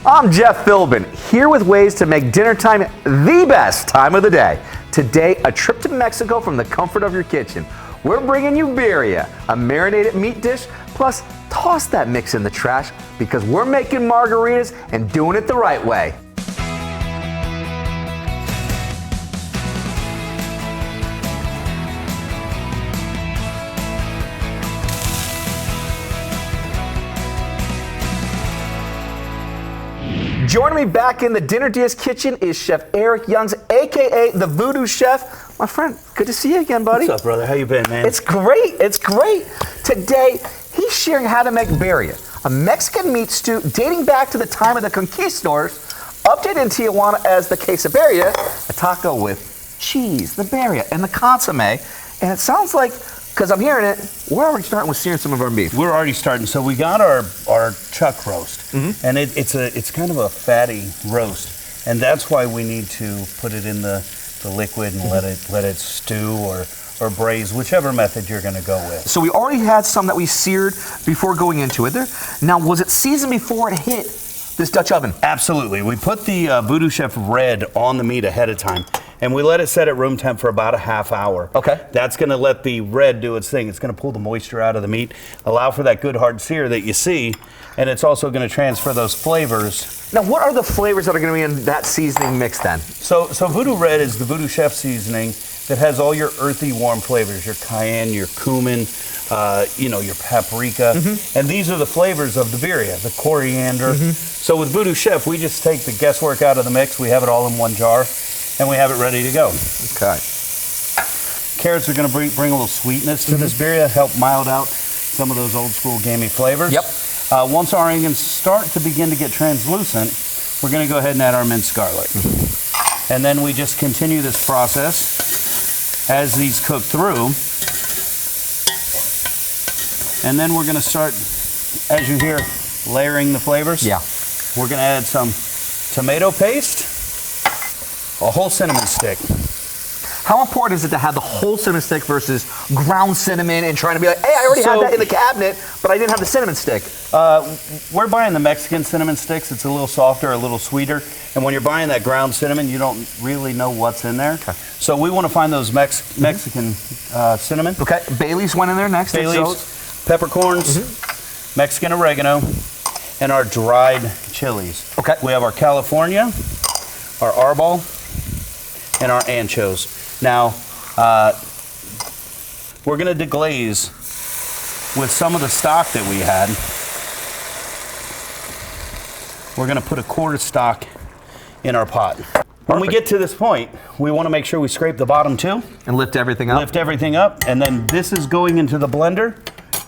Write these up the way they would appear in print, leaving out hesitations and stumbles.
I'm Jeff Philbin, here with ways to make dinner time the best time of the day. Today, a trip to Mexico from the comfort of your kitchen. We're bringing you birria, a marinated meat dish, plus toss that mix in the trash because we're making margaritas and doing it the right way. Joining me back in the Dinner DeeAs kitchen is Chef Eric Youngs, aka the Voodoo Chef. My friend, good to see you again, buddy. What's up, brother? How you been, man? It's great. It's great. Today, he's sharing how to make birria, a Mexican meat stew dating back to the time of the conquistadors, updated in Tijuana as the quesadilla, a taco with cheese, the birria, and the consomme. And it sounds like, because I'm hearing it, we're already starting with searing some of our beef. We're already starting. So we got our chuck roast, and it's kind of a fatty roast, and that's why we need to put it in the liquid and let it stew or braise, whichever method you're going to go with. So we already had some that we seared before going into it. Now, was it seasoned before it hit this Dutch oven? Absolutely. We put the Voodoo Chef Red on the meat ahead of time, and we let it set at room temp for about a half hour. Okay. That's going to let the red do its thing. It's going to pull the moisture out of the meat, allow for that good hard sear that you see, and it's also going to transfer those flavors. Now, what are the flavors that are going to be in that seasoning mix then? So Voodoo Red is the Voodoo Chef seasoning that has all your earthy, warm flavors, your cayenne, your cumin, your paprika, and these are the flavors of the birria, the coriander. So with Voodoo Chef, we just take the guesswork out of the mix. We have it all in one jar, and we have it ready to go. Okay. Carrots are going to bring a little sweetness to this birria, help mild out some of those old school gamey flavors. Yep. Once our onions start to begin to get translucent, we're going to go ahead and add our minced garlic. And then we just continue this process as these cook through. And then we're going to start, as you hear, layering the flavors. Yeah. We're going to add some tomato paste, a whole cinnamon stick. How important is it to have the whole cinnamon stick versus ground cinnamon and trying to be like, hey, I already had that in the cabinet, but I didn't have the cinnamon stick? We're buying the Mexican cinnamon sticks. It's a little softer, a little sweeter. And when you're buying that ground cinnamon, you don't really know what's in there. Okay. So we want to find those Mexican cinnamon. Okay, Bailey's went in there next. Bailey's, peppercorns, Mexican oregano, and our dried chilies. Okay. We have our California, our arbol, and our anchos. Now, we're going to deglaze with some of the stock that we had. We're going to put a quart of stock in our pot. When we get to this point, we want to make sure we scrape the bottom too. And lift everything up? Lift everything up, and then this is going into the blender.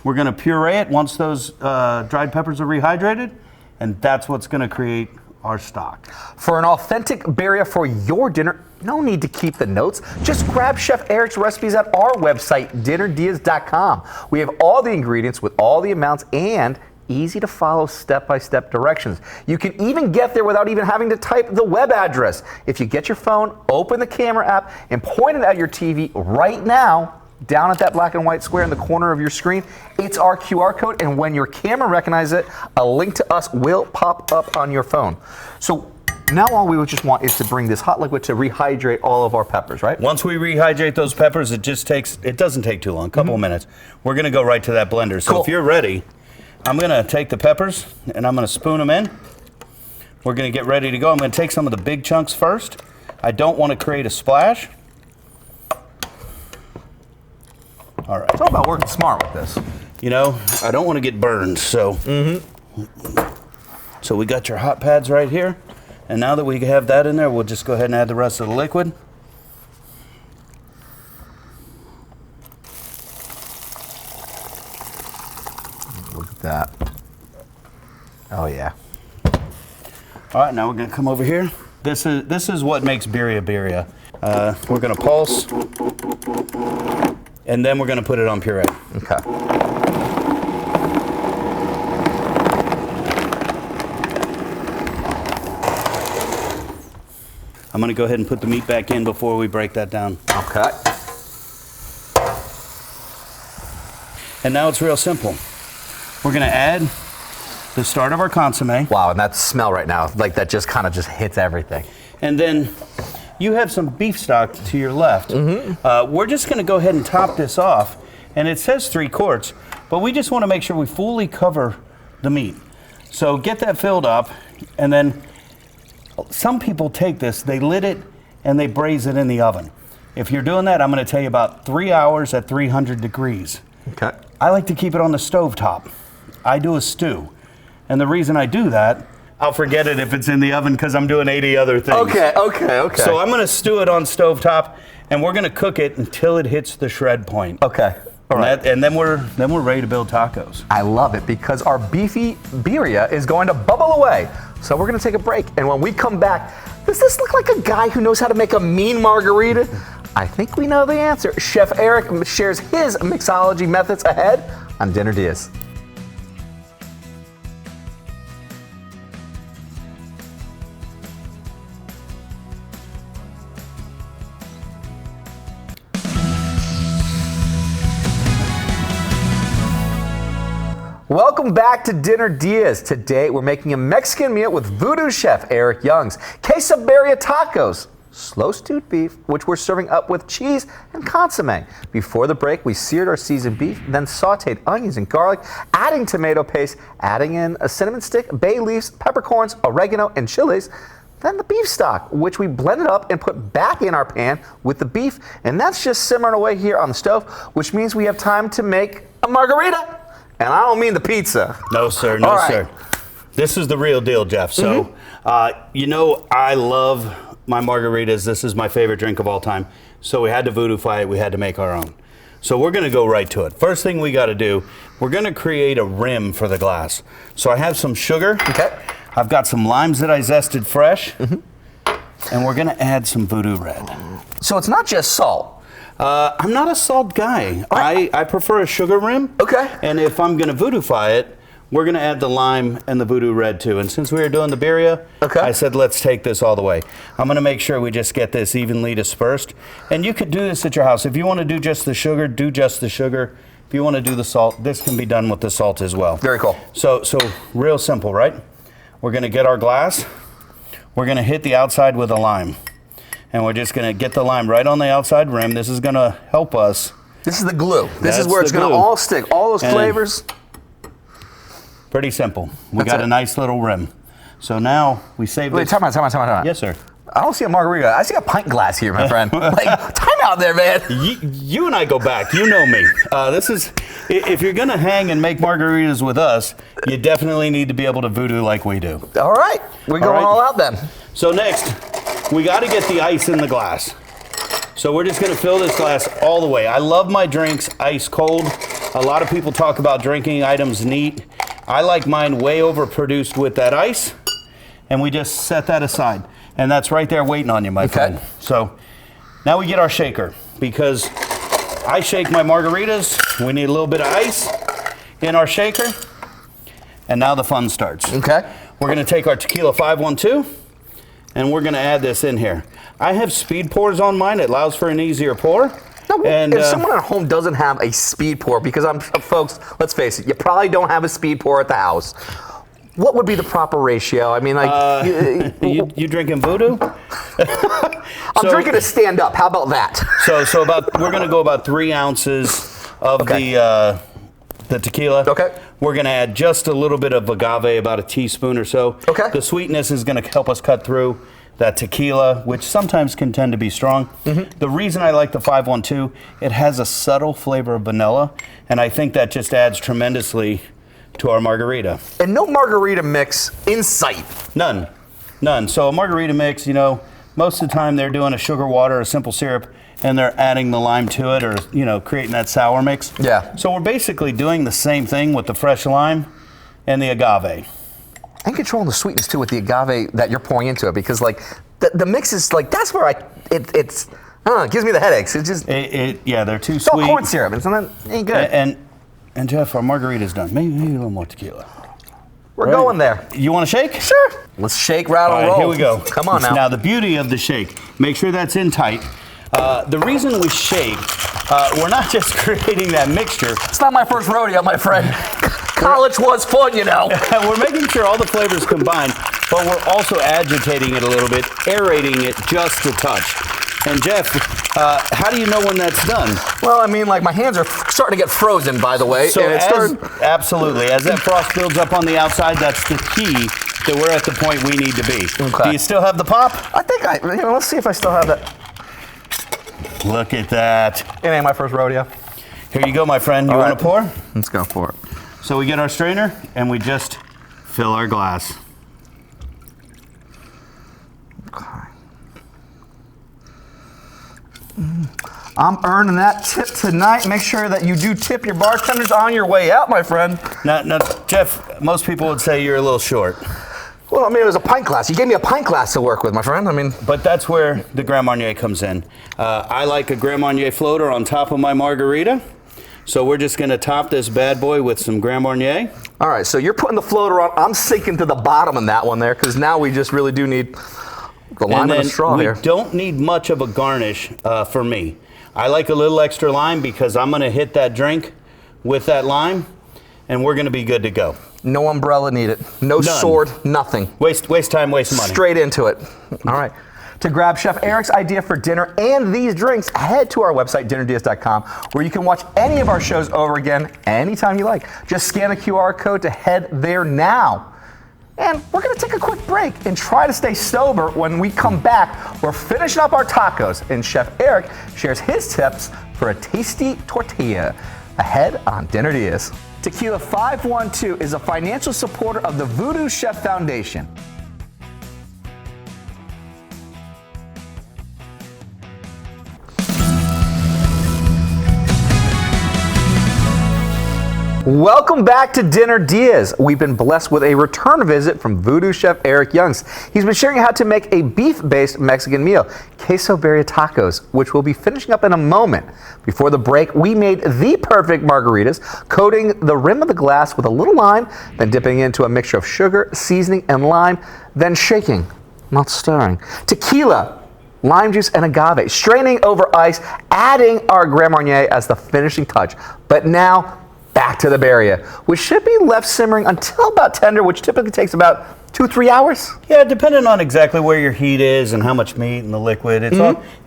We're going to puree it once those dried peppers are rehydrated, and that's what's going to create our stock. For an authentic birria for your dinner, no need to keep the notes. Just grab Chef Eric's recipes at our website, dinnerdeas.com. We have all the ingredients with all the amounts and easy to follow step-by-step directions. You can even get there without even having to type the web address. If you get your phone, open the camera app, and point it at your TV right now, down at that black and white square in the corner of your screen, it's our QR code, and when your camera recognizes it, a link to us will pop up on your phone. So now all we would just want is to bring this hot liquid to rehydrate all of our peppers, right? Once we rehydrate those peppers, it doesn't take too long, a couple of minutes. We're going to go right to that blender. So if you're ready, I'm going to take the peppers and I'm going to spoon them in. We're going to get ready to go. I'm going to take some of the big chunks first. I don't want to create a splash. All right. It's all about working smart with this. You know, I don't want to get burned, so. So we got your hot pads right here. And now that we have that in there, we'll just go ahead and add the rest of the liquid. Look at that. Oh yeah. All right, now we're gonna come over here. This is what makes birria. We're gonna pulse, and then we're gonna put it on puree. Okay. I'm gonna go ahead and put the meat back in before we break that down. Okay. And now it's real simple. We're gonna add the start of our consommé. Wow, and that smell right now, like that just kind of just hits everything. And then you have some beef stock to your left. We're just going to go ahead and top this off. And it says 3 quarts, but we just want to make sure we fully cover the meat. So get that filled up, and then some people take this, they lit it, and they braise it in the oven. If you're doing that, I'm going to tell you about 3 hours at 300 degrees. Okay. I like to keep it on the stove top. I do a stew. And the reason I do that, I'll forget it if it's in the oven because I'm doing 80 other things. Okay. So I'm going to stew it on stovetop, and we're going to cook it until it hits the shred point. Okay. All right. And then we're ready to build tacos. I love it because our beefy birria is going to bubble away. So we're going to take a break. And when we come back, does this look like a guy who knows how to make a mean margarita? I think we know the answer. Chef Eric shares his mixology methods ahead on Dinner Diaz. Welcome back to Dinner Diaz. Today we're making a Mexican meal with Voodoo Chef Eric Young's quesadilla tacos, slow stewed beef, which we're serving up with cheese and consomme. Before the break, we seared our seasoned beef, then sauteed onions and garlic, adding tomato paste, adding in a cinnamon stick, bay leaves, peppercorns, oregano, and chilies. Then the beef stock, which we blended up and put back in our pan with the beef, and that's just simmering away here on the stove, which means we have time to make a margarita. And I don't mean the pizza. No, sir. No, sir. This is the real deal, Jeff. So, you know, I love my margaritas. This is my favorite drink of all time. So we had to voodooify it. We had to make our own. So we're going to go right to it. First thing we got to do, we're going to create a rim for the glass. So I have some sugar. Okay. I've got some limes that I zested fresh. And we're going to add some Voodoo Red. So it's not just salt. I'm not a salt guy. I prefer a sugar rim. Okay. And if I'm going to voodooify it, we're going to add the lime and the Voodoo Red too. And since we were doing the birria, I said let's take this all the way. I'm going to make sure we just get this evenly dispersed. And you could do this at your house. If you want to do just the sugar, do just the sugar. If you want to do the salt, this can be done with the salt as well. Very cool. So real simple, right? We're going to get our glass. We're going to hit the outside with a lime. And we're just going to get the lime right on the outside rim. This is going to help us. This is the glue. This is where it's going to all stick. All those flavors. Pretty simple. We got a nice little rim. So now we save this. Wait, time out. Yes, sir. I don't see a margarita. I see a pint glass here, my friend. Like, time out there, man. You and I go back. You know me. This is, if you're going to hang and make margaritas with us, you definitely need to be able to voodoo like we do. All right. We're going all out then. So next, we got to get the ice in the glass. So we're just going to fill this glass all the way. I love my drinks ice cold. A lot of people talk about drinking items neat. I like mine way overproduced with that ice. And we just set that aside. And that's right there waiting on you, my friend. So now we get our shaker because I shake my margaritas. We need a little bit of ice in our shaker. And now the fun starts. Okay. We're going to take our tequila 512 and we're going to add this in here. I have speed pours on mine. It allows for an easier pour. No, and if someone at home doesn't have a speed pour, because folks, let's face it, you probably don't have a speed pour at the house. What would be the proper ratio? I mean, like, you drinking Voodoo? I'm drinking a stand up. How about that? So we're going to go about 3 ounces of the tequila. Okay. We're going to add just a little bit of agave, about a teaspoon or so. Okay. The sweetness is going to help us cut through that tequila, which sometimes can tend to be strong. The reason I like the 512, it has a subtle flavor of vanilla, and I think that just adds tremendously to our margarita. And no margarita mix in sight. None. So a margarita mix, you know, most of the time they're doing a sugar water, a simple syrup, and they're adding the lime to it, or, you know, creating that sour mix. Yeah. So we're basically doing the same thing with the fresh lime and the agave. And controlling the sweetness too with the agave that you're pouring into it, because like the mix is like, that's where it gives me the headaches. It's just yeah, they're too sweet. It's all corn syrup, and so that ain't good. And Jeff, our margarita's done. Maybe a little more tequila. We're going there. You want to shake? Sure. Let's shake, rattle, roll. Here we go. Come on now. Now the beauty of the shake, make sure that's in tight. The reason we shake, we're not just creating that mixture. It's not my first rodeo, my friend. College was fun, you know. We're making sure all the flavors combine, but we're also agitating it a little bit, aerating it just a touch. And Jeff, how do you know when that's done? Well, I mean, like my hands are starting to get frozen, by the way. So and absolutely, as that frost builds up on the outside, that's the key that we're at the point we need to be. Okay. Do you still have the pop? I think let's see if I still have that. Look at that. It ain't my first rodeo. Here you go, my friend. You All want right. to pour? Let's go for it. So we get our strainer and we just fill our glass. Okay. I'm earning that tip tonight. Make sure that you do tip your bartenders on your way out, my friend. Now, Jeff, most people would say you're a little short. Well, I mean, it was a pint glass. You gave me a pint glass to work with, my friend. I mean, But that's where the Grand Marnier comes in. I like a Grand Marnier floater on top of my margarita. So we're just going to top this bad boy with some Grand Marnier. all right, so you're putting the floater on. I'm sinking to the bottom in that one there because now we just really do need the lime and the straw we here. don't need much of a garnish for me. I like a little extra lime because I'm going to hit that drink with that lime, and we're going to be good to go. No umbrella needed. No None. sword, nothing. Waste time, waste money. Straight into it. All right. To grab Chef Eric's idea for dinner and these drinks, head to our website, dinnerdeas.com, where you can watch any of our shows over again anytime you like. Just scan the QR code to head there now. And we're going to take a quick break and try to stay sober. When we come back, we're finishing up our tacos, and Chef Eric shares his tips for a tasty tortilla. Ahead on Dinner Diaz. Tequila 512 is a financial supporter of the Voodoo Chef Foundation. Welcome back to Dinner Diaz. We've been blessed with a return visit from Voodoo Chef Eric Youngs. He's been sharing how to make a beef-based Mexican meal, queso birria tacos, which we'll be finishing up in a moment. Before the break, we made the perfect margaritas, coating the rim of the glass with a little lime, then dipping into a mixture of sugar, seasoning, and lime, then shaking, not stirring. Tequila, lime juice, and agave, straining over ice, adding our Grand Marnier as the finishing touch. But now, back to the Birria, which should be left simmering until about tender, which typically takes about 2-3 hours. Yeah, depending on exactly where your heat is and how much meat and the liquid.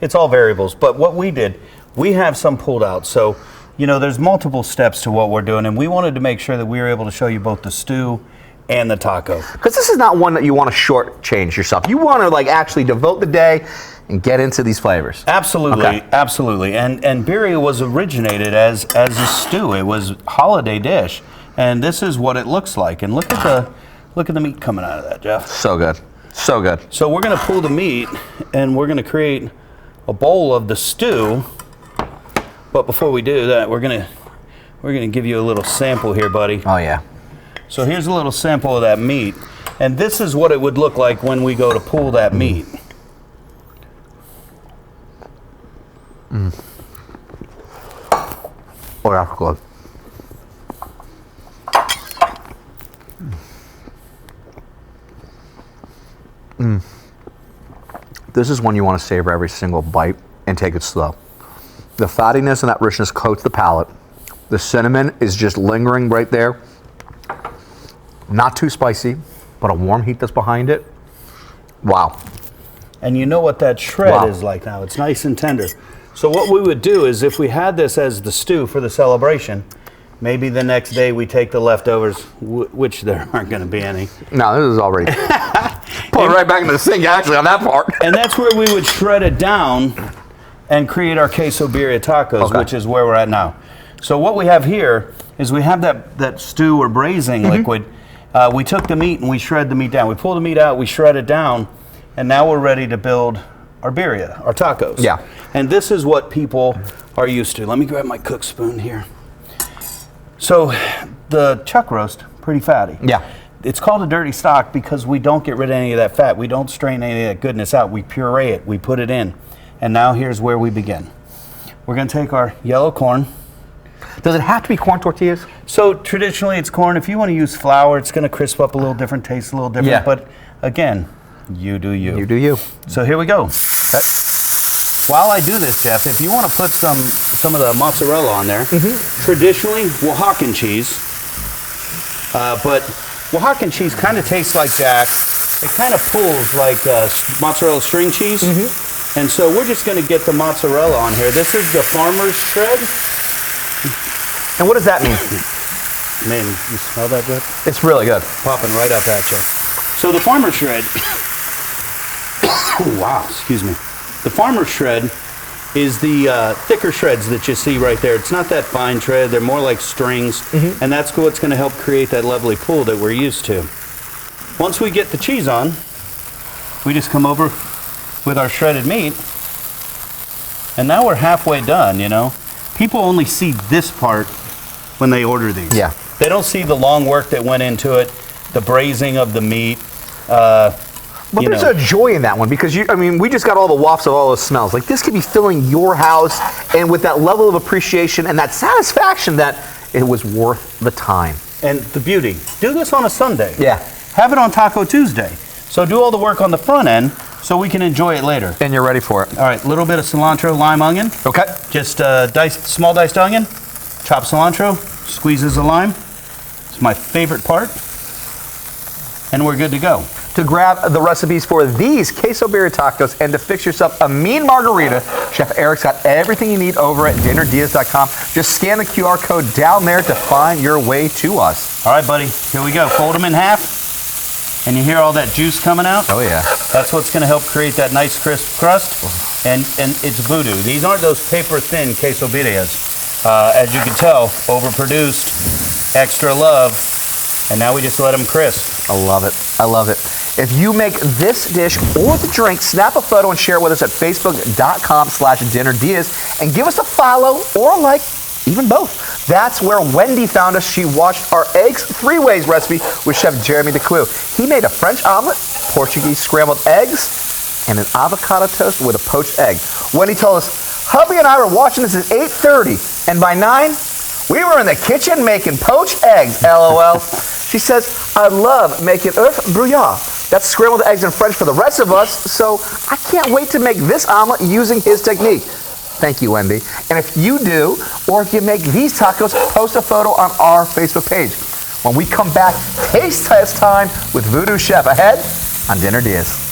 It's all variables. But what we did, we have some pulled out. So, you know, there's multiple steps to what we're doing, and we wanted to make sure that we were able to show you both the stew and the taco. Because this is not one that you want to shortchange yourself. You want to like actually devote the day and get into these flavors. Absolutely, Okay. absolutely. And Birria was originated as a stew. It was a holiday dish, and this is what it looks like. And look at the meat coming out of that, Jeff. So good. So good. So we're going to pull the meat, and we're going to create a bowl of the stew. But before we do that, we're going to give you a little sample here, buddy. Oh yeah. So here's a little sample of that meat, and this is what it would look like when we go to pull that meat. Oh, that's good. This is one you want to savor every single bite and take it slow. The fattiness and that richness coats the palate. The cinnamon is just lingering right there. Not too spicy, but a warm heat that's behind it. Wow. And you know what that shred Wow. is like now. It's nice and tender. So what we would do is if we had this as the stew for the celebration, maybe the next day we take the leftovers, which there aren't going to be any. No, this is already. Pull it right back into the sink, actually, on that part. And that's where we would shred it down and create our queso birria tacos, Okay. which is where we're at now. So what we have here is we have that stew or braising liquid. We took the meat and we shred the meat down. We pull the meat out, we shred it down, and now we're ready to build our birria, our tacos. Yeah. And this is what people are used to. Let me grab my cook spoon here. So the chuck roast, pretty fatty. Yeah. It's called a dirty stock because we don't get rid of any of that fat. We don't strain any of that goodness out. We puree it. We put it in. And now here's where we begin. We're going to take our yellow corn. Does it have to be corn tortillas? So traditionally it's corn. If you want to use flour, it's going to crisp up a little different, taste a little different. Yeah. But again, you do you. You do you. So here we go. While I do this, Jeff, if you want to put some of the mozzarella on there, traditionally Oaxacan cheese, But Oaxacan cheese kind of tastes like Jack. It kind of pulls like mozzarella string cheese. And so we're just going to get the mozzarella on here. This is the farmer's shred. And what does that mean? Man, you smell that good? It's really good. Popping right up at you. So the farmer's shred, oh, wow, excuse me. The farmer's shred is the thicker shreds that you see right there. It's not that fine shred. They're more like strings. And that's what's going to help create that lovely pull that we're used to. Once we get the cheese on, we just come over with our shredded meat. And now we're halfway done, you know. People only see this part when they order these. Yeah. They don't see the long work that went into it, the braising of the meat. But there's a joy in that one because we just got all the wafts of all those smells. Like this could be filling your house, and with that level of appreciation and that satisfaction that it was worth the time. And the beauty, do this on a Sunday. Yeah. Have it on Taco Tuesday. So do all the work on the front end so we can enjoy it later. And you're ready for it. All right, a little bit of cilantro, lime, onion. Okay. Just small diced onion, chopped cilantro, squeezes of lime. It's my favorite part. And we're good to go. To grab the recipes for these queso birria tacos and to fix yourself a mean margarita, Chef Eric's got everything you need over at dinnerdeas.com. Just scan the QR code down there to find your way to us. All right, buddy, here we go. Fold them in half, and you hear all that juice coming out? Oh, yeah. That's what's going to help create that nice crisp crust, and it's voodoo. These aren't those paper-thin queso birrias. As you can tell, overproduced, extra love, and now we just let them crisp. I love it. I love it. If you make this dish or the drink, snap a photo and share it with us at facebook.com/dinnerdeas and give us a follow or a like, even both. That's where Wendy found us. She watched our eggs 3 ways recipe with Chef Jeremy Declue. He made a French omelet, Portuguese scrambled eggs, and an avocado toast with a poached egg. Wendy told us, hubby and I were watching this at 8:30, and by 9, we were in the kitchen making poached eggs, LOL. She says, I love making œuf brouillard. That's scrambled eggs in French for the rest of us, so I can't wait to make this omelet using his technique. Thank you, Wendy. And if you do, or if you make these tacos, post a photo on our Facebook page. When we come back, taste test time with Voodoo Chef ahead on Dinner Diaz.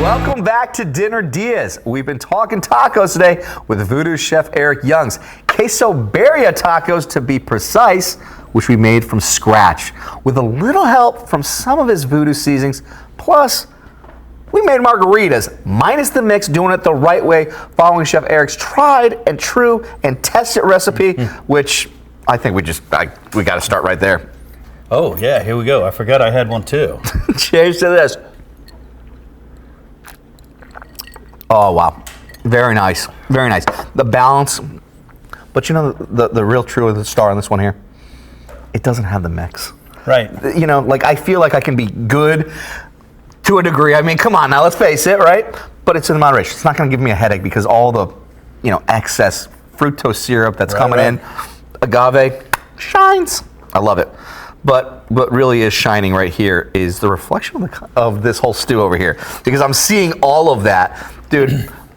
Welcome back to Dinner Diaz. We've been talking tacos today with Voodoo Chef Eric Youngs. Queso birria tacos, to be precise, which we made from scratch with a little help from some of his voodoo seasonings. Plus, we made margaritas, minus the mix, doing it the right way, following Chef Eric's tried and true and tested recipe, which I think we got to start right there. Oh, yeah, here we go. I forgot I had one too. Cheers to this. Oh, wow. Very nice. Very nice. The balance. But you know, the real true of the star on this one here, it doesn't have the mix. Right. You know, like I feel like I can be good to a degree. I mean, come on now, let's face it, right? But it's in moderation. It's not going to give me a headache because all the, excess fructose syrup that's coming in, agave, shines. I love it. But what really is shining right here is the reflection of this whole stew over here, because I'm seeing all of that. Dude,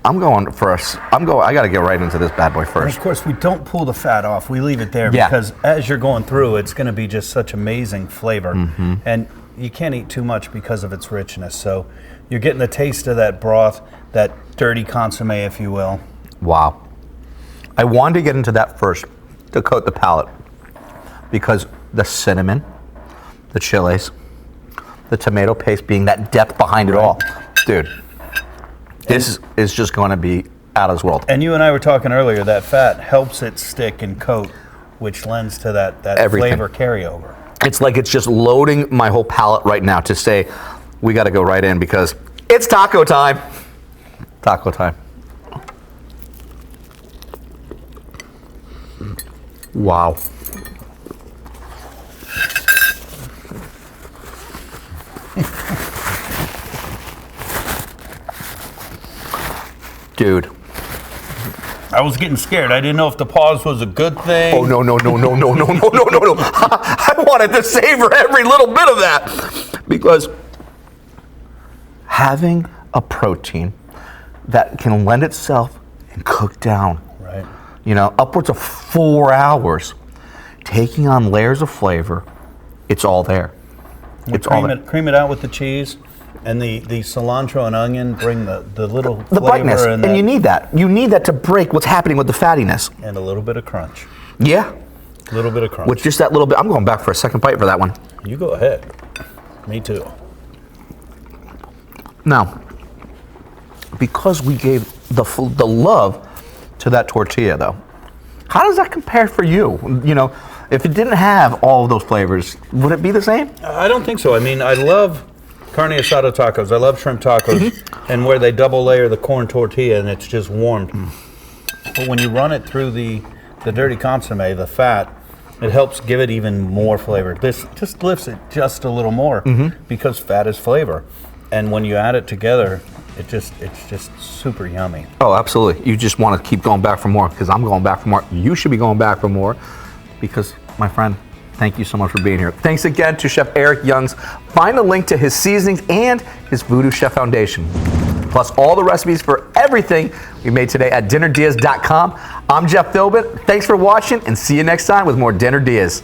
I got to get right into this bad boy first. And of course, we don't pull the fat off. We leave it there because as you're going through, it's going to be just such amazing flavor. And you can't eat too much because of its richness. So you're getting the taste of that broth, that dirty consomme, if you will. Wow. I wanted to get into that first to coat the palate because the cinnamon, the chilies, the tomato paste being that depth behind it all. Dude. This is just going to be out of this world. And you and I were talking earlier, that fat helps it stick and coat, which lends to that flavor carryover. It's like it's just loading my whole palate right now to say, we got to go right in because it's taco time. Taco time. Wow. Dude, I was getting scared. I didn't know if the pause was a good thing. Oh, no. I wanted to savor every little bit of that. Because having a protein that can lend itself and cook down, Right. Upwards of 4 hours, taking on layers of flavor, it's all there. Cream it out with the cheese, and the cilantro and onion bring the little The flavor brightness, and and you need that. You need that to break what's happening with the fattiness. and a little bit of crunch. Yeah, A little bit of crunch. with just that little bit. I'm going back for a second bite for that one. You go ahead. Me too. Now, because we gave the love to that tortilla, though, how does that compare for you? If it didn't have all of those flavors, would it be the same? I don't think so. I mean, I love carne asada tacos. I love shrimp tacos, and where they double layer the corn tortilla and it's just warmed. But when you run it through the dirty consomme, the fat, it helps give it even more flavor. This just lifts it just a little more because fat is flavor, and when you add it together, it's just super yummy. Oh, absolutely. You just want to keep going back for more because I'm going back for more. You should be going back for more because, my friend, thank you so much for being here. Thanks again to Chef Eric Youngs. Find a link to his seasonings and his Voodoo Chef Foundation, plus all the recipes for everything we made today at dinnerdias.com. I'm Jeff Philbin. Thanks for watching, and see you next time with more Dinner Dias.